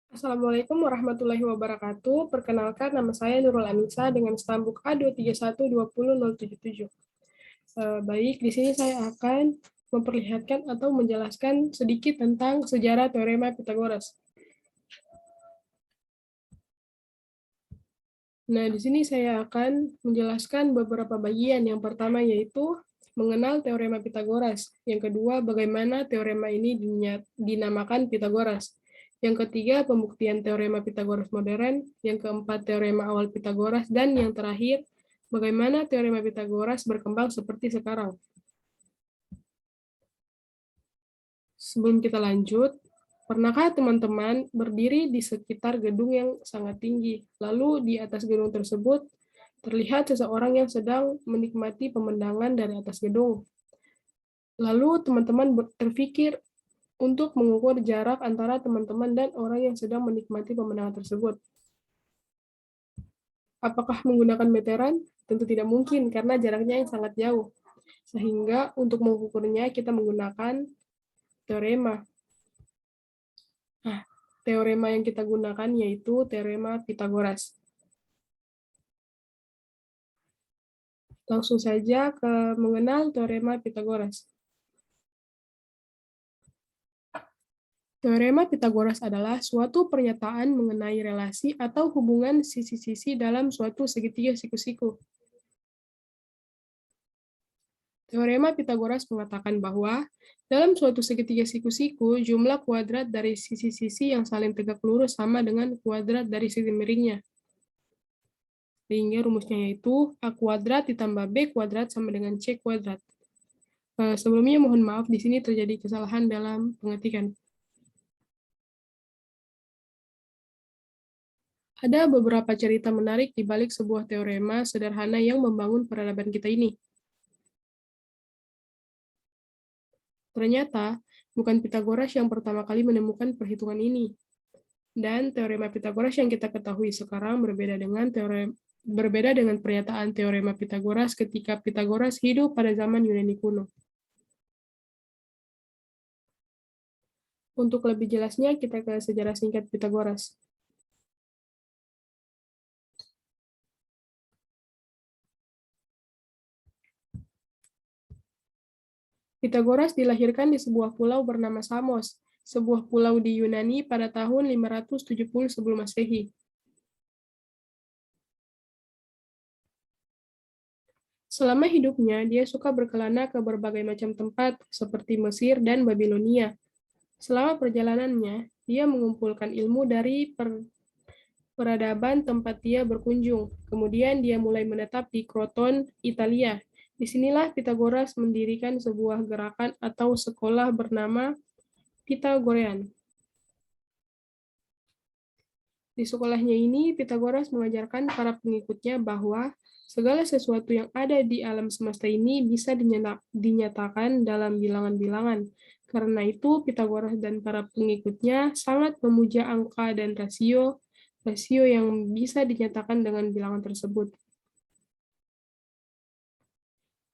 Assalamualaikum warahmatullahi wabarakatuh. Perkenalkan, nama saya Nurul Anissa dengan stambuk A231200077. Baik, di sini saya akan memperlihatkan atau menjelaskan sedikit tentang sejarah teorema Pythagoras. Nah, di sini saya akan menjelaskan beberapa bagian. Yang pertama yaitu mengenal teorema Pythagoras. Yang kedua, bagaimana teorema ini dinamakan Pythagoras. Yang ketiga, pembuktian teorema Pythagoras modern. Yang keempat, teorema awal Pythagoras. Dan yang terakhir, bagaimana teorema Pythagoras berkembang seperti sekarang. Sebelum kita lanjut, pernahkah teman-teman berdiri di sekitar gedung yang sangat tinggi? Lalu di atas gedung tersebut terlihat seseorang yang sedang menikmati pemandangan dari atas gedung. Lalu teman-teman terpikir untuk mengukur jarak antara teman-teman dan orang yang sedang menikmati pemandangan tersebut. Apakah menggunakan meteran? Tentu tidak mungkin karena jaraknya yang sangat jauh. Sehingga untuk mengukurnya kita menggunakan teorema. Nah, teorema yang kita gunakan yaitu teorema Pythagoras. Langsung saja ke mengenal teorema Pythagoras. Teorema Pythagoras adalah suatu pernyataan mengenai relasi atau hubungan sisi-sisi dalam suatu segitiga siku-siku. Teorema Pythagoras mengatakan bahwa dalam suatu segitiga siku-siku, jumlah kuadrat dari sisi-sisi yang saling tegak lurus sama dengan kuadrat dari sisi miringnya. Sehingga rumusnya yaitu A kuadrat ditambah B kuadrat sama dengan C kuadrat. Sebelumnya mohon maaf, di sini terjadi kesalahan dalam pengetikan. Ada beberapa cerita menarik di balik sebuah teorema sederhana yang membangun peradaban kita ini. Ternyata, bukan Pythagoras yang pertama kali menemukan perhitungan ini. Dan teorema Pythagoras yang kita ketahui sekarang berbeda dengan pernyataan teorema Pythagoras ketika Pythagoras hidup pada zaman Yunani kuno. Untuk lebih jelasnya, kita ke sejarah singkat Pythagoras. Pythagoras dilahirkan di sebuah pulau bernama Samos, sebuah pulau di Yunani pada tahun 570 sebelum Masehi. Selama hidupnya, dia suka berkelana ke berbagai macam tempat, seperti Mesir dan Babilonia. Selama perjalanannya, dia mengumpulkan ilmu dari peradaban tempat dia berkunjung. Kemudian dia mulai menetap di Kroton, Italia. Disinilah Pythagoras mendirikan sebuah gerakan atau sekolah bernama Pythagorean. Di sekolahnya ini, Pythagoras mengajarkan para pengikutnya bahwa segala sesuatu yang ada di alam semesta ini bisa dinyatakan dalam bilangan-bilangan. Karena itu, Pythagoras dan para pengikutnya sangat memuja angka dan rasio yang bisa dinyatakan dengan bilangan tersebut.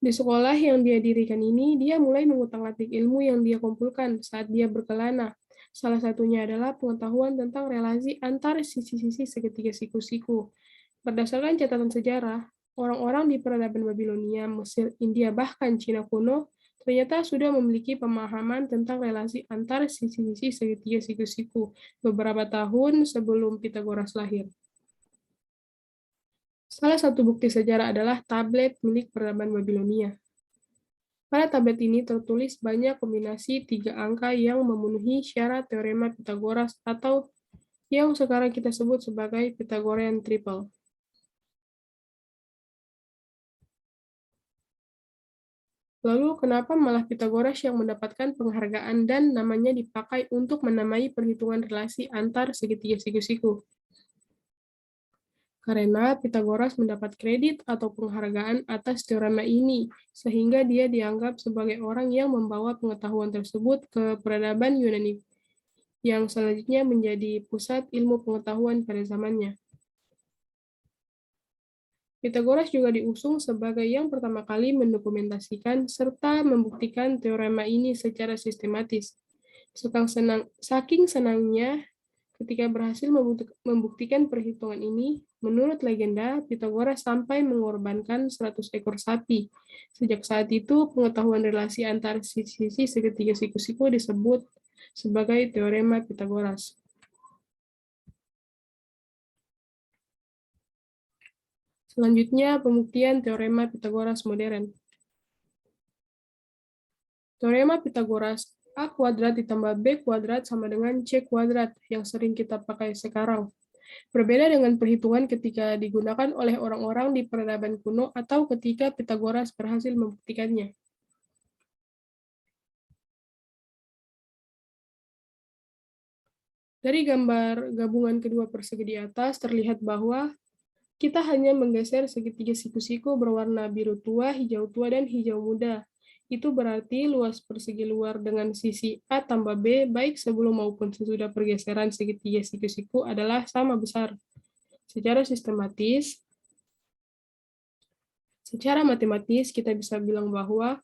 Di sekolah yang dia dirikan ini, dia mulai mengutak-atik ilmu yang dia kumpulkan saat dia berkelana. Salah satunya adalah pengetahuan tentang relasi antar sisi-sisi segitiga siku-siku. Berdasarkan catatan sejarah, orang-orang di peradaban Babilonia, Mesir, India, bahkan Cina kuno, ternyata sudah memiliki pemahaman tentang relasi antar sisi-sisi segitiga siku-siku beberapa tahun sebelum Pythagoras lahir. Salah satu bukti sejarah adalah tablet milik peradaban Babilonia. Pada tablet ini tertulis banyak kombinasi 3 angka yang memenuhi syarat teorema Pythagoras atau yang sekarang kita sebut sebagai Pythagorean triple. Lalu kenapa malah Pythagoras yang mendapatkan penghargaan dan namanya dipakai untuk menamai perhitungan relasi antar segitiga siku-siku? Karena Pythagoras mendapat kredit atau penghargaan atas teorema ini, sehingga dia dianggap sebagai orang yang membawa pengetahuan tersebut ke peradaban Yunani, yang selanjutnya menjadi pusat ilmu pengetahuan pada zamannya. Pythagoras juga diusung sebagai yang pertama kali mendokumentasikan serta membuktikan teorema ini secara sistematis. Saking senangnya Ketika berhasil membuktikan perhitungan ini, menurut legenda, Pythagoras sampai mengorbankan 100 ekor sapi. Sejak saat itu, pengetahuan relasi antar sisi segitiga siku-siku disebut sebagai teorema Pythagoras. Selanjutnya, pembuktian teorema Pythagoras modern. Teorema Pythagoras, A kuadrat ditambah B kuadrat sama dengan C kuadrat yang sering kita pakai sekarang. Berbeda dengan perhitungan ketika digunakan oleh orang-orang di peradaban kuno atau ketika Pythagoras berhasil membuktikannya. Dari gambar gabungan kedua persegi di atas, terlihat bahwa kita hanya menggeser segitiga siku-siku berwarna biru tua, hijau tua, dan hijau muda. Itu berarti luas persegi luar dengan sisi A tambah B, baik sebelum maupun sesudah pergeseran segitiga siku-siku adalah sama besar. Secara matematis, kita bisa bilang bahwa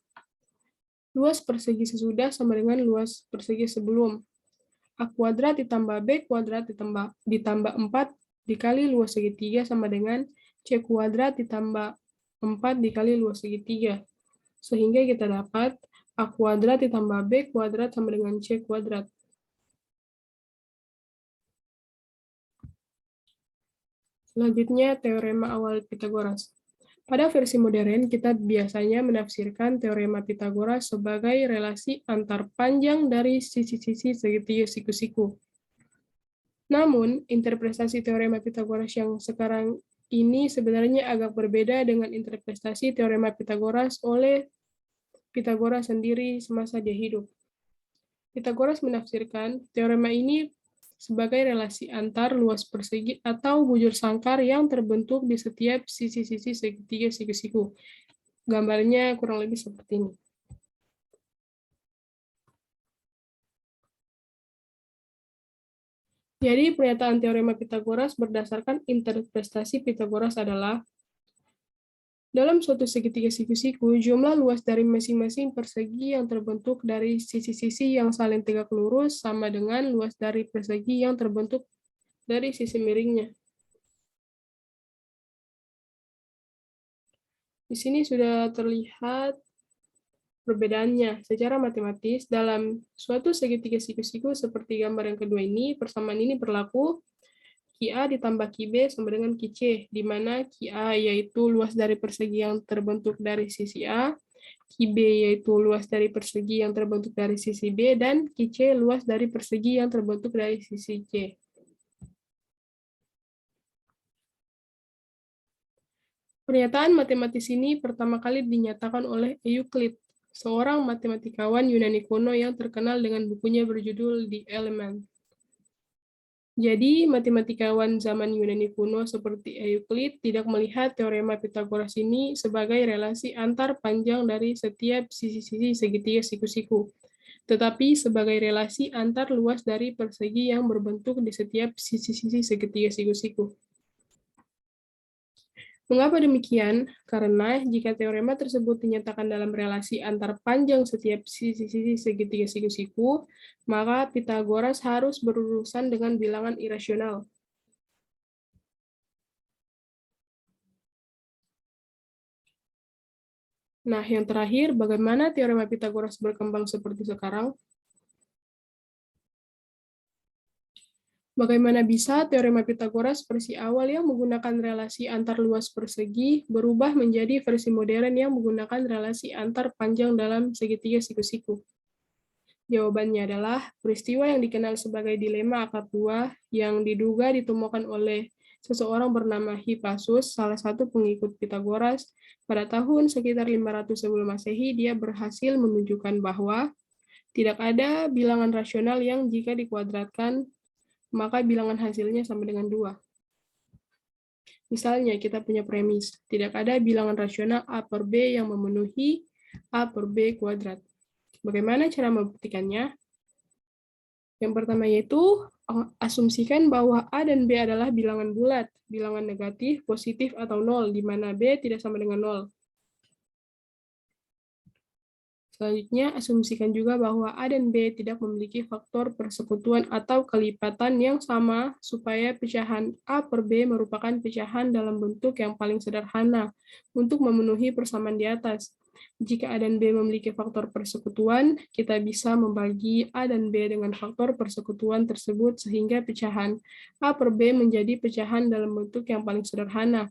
luas persegi sesudah sama dengan luas persegi sebelum. A kuadrat ditambah B kuadrat ditambah 4 dikali luas segitiga sama dengan C kuadrat ditambah 4 dikali luas segitiga. Sehingga kita dapat A kuadrat ditambah B kuadrat sama dengan C kuadrat. Selanjutnya, teorema awal Pythagoras. Pada versi modern, kita biasanya menafsirkan teorema Pythagoras sebagai relasi antar panjang dari sisi-sisi segitiga siku-siku. Namun, interpretasi teorema Pythagoras yang sekarang ini sebenarnya agak berbeda dengan interpretasi teorema Pythagoras oleh Pythagoras sendiri semasa dia hidup. Pythagoras menafsirkan teorema ini sebagai relasi antar luas persegi atau bujur sangkar yang terbentuk di setiap sisi-sisi segitiga siku-siku. Gambarnya kurang lebih seperti ini. Jadi, pernyataan teorema Pythagoras berdasarkan interpretasi Pythagoras adalah dalam suatu segitiga siku-siku, jumlah luas dari masing-masing persegi yang terbentuk dari sisi-sisi yang saling tegak lurus sama dengan luas dari persegi yang terbentuk dari sisi miringnya. Di sini sudah terlihat perbedaannya. Secara matematis, dalam suatu segitiga siku-siku seperti gambar yang kedua ini, persamaan ini berlaku QA ditambah QB sama dengan QC, di mana QA yaitu luas dari persegi yang terbentuk dari sisi A, QB yaitu luas dari persegi yang terbentuk dari sisi B, dan QC luas dari persegi yang terbentuk dari sisi C. Pernyataan matematis ini pertama kali dinyatakan oleh Euclid, seorang matematikawan Yunani kuno yang terkenal dengan bukunya berjudul The Elements. Jadi, matematikawan zaman Yunani kuno seperti Euclid tidak melihat teorema Pythagoras ini sebagai relasi antar panjang dari setiap sisi-sisi segitiga siku-siku, tetapi sebagai relasi antar luas dari persegi yang berbentuk di setiap sisi-sisi segitiga siku-siku. Mengapa demikian? Karena jika teorema tersebut dinyatakan dalam relasi antar panjang setiap sisi-sisi segitiga siku-siku, maka Pythagoras harus berurusan dengan bilangan irasional. Nah, yang terakhir, bagaimana teorema Pythagoras berkembang seperti sekarang? Bagaimana bisa teorema Pythagoras versi awal yang menggunakan relasi antar luas persegi berubah menjadi versi modern yang menggunakan relasi antar panjang dalam segitiga siku-siku? Jawabannya adalah peristiwa yang dikenal sebagai dilema akar dua yang diduga ditemukan oleh seseorang bernama Hippasus, salah satu pengikut Pythagoras. Pada tahun sekitar 500 sebelum Masehi, dia berhasil menunjukkan bahwa tidak ada bilangan rasional yang jika dikuadratkan, maka bilangan hasilnya sama dengan 2. Misalnya, kita punya premis, tidak ada bilangan rasional A per B yang memenuhi A per B kuadrat. Bagaimana cara membuktikannya? Yang pertama yaitu asumsikan bahwa A dan B adalah bilangan bulat, bilangan negatif, positif, atau 0, di mana B tidak sama dengan 0. Selanjutnya, asumsikan juga bahwa A dan B tidak memiliki faktor persekutuan atau kelipatan yang sama supaya pecahan A per B merupakan pecahan dalam bentuk yang paling sederhana untuk memenuhi persamaan di atas. Jika A dan B memiliki faktor persekutuan, kita bisa membagi A dan B dengan faktor persekutuan tersebut sehingga pecahan A per B menjadi pecahan dalam bentuk yang paling sederhana.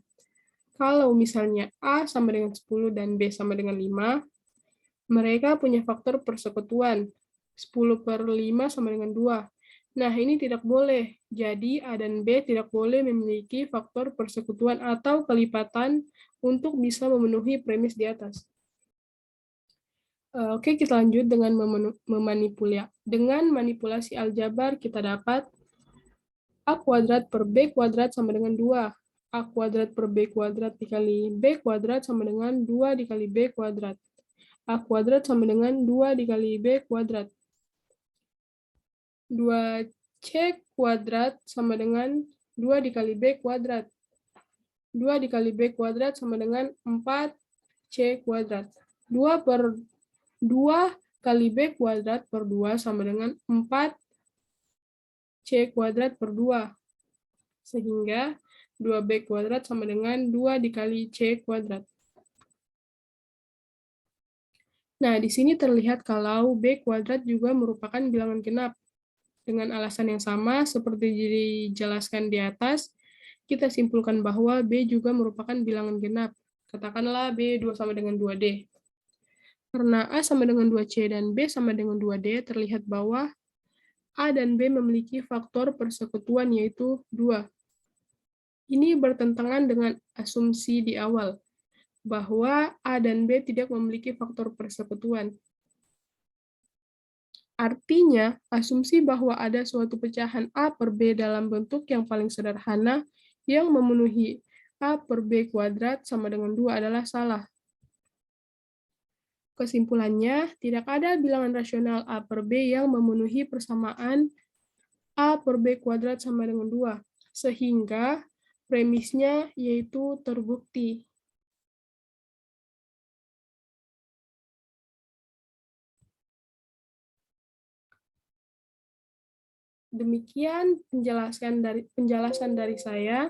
Kalau misalnya A sama dengan 10 dan B sama dengan 5, mereka punya faktor persekutuan. 10 per 5 sama dengan 2. Nah, ini tidak boleh. Jadi, A dan B tidak boleh memiliki faktor persekutuan atau kelipatan untuk bisa memenuhi premis di atas. Oke, kita lanjut dengan memanipulasi. Dengan manipulasi aljabar, kita dapat A kuadrat per B kuadrat sama dengan 2. A kuadrat per B kuadrat dikali B kuadrat sama dengan 2 dikali B kuadrat. A kuadrat sama dengan 2 dikali B kuadrat. 2C kuadrat sama dengan 2 dikali B kuadrat. 2 dikali B kuadrat sama dengan 4C kuadrat. 2 per 2 kali B kuadrat per 2 sama dengan 4C kuadrat per 2. Sehingga 2B kuadrat sama dengan 2 dikali C kuadrat. Nah, di sini terlihat kalau B kuadrat juga merupakan bilangan genap. Dengan alasan yang sama, seperti dijelaskan di atas, kita simpulkan bahwa B juga merupakan bilangan genap. Katakanlah B 2 sama dengan 2D. Karena A sama dengan 2C dan B sama dengan 2D, terlihat bahwa A dan B memiliki faktor persekutuan yaitu 2. Ini bertentangan dengan asumsi di awal, bahwa A dan B tidak memiliki faktor persekutuan. Artinya, asumsi bahwa ada suatu pecahan A per B dalam bentuk yang paling sederhana yang memenuhi A per B kuadrat sama dengan 2 adalah salah. Kesimpulannya, tidak ada bilangan rasional A per B yang memenuhi persamaan A per B kuadrat sama dengan 2, sehingga premisnya yaitu terbukti. Demikian penjelasan dari saya.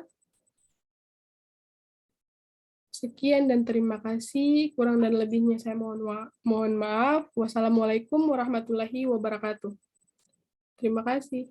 Sekian dan terima kasih. Kurang dan lebihnya saya mohon maaf. Wassalamualaikum warahmatullahi wabarakatuh. Terima kasih.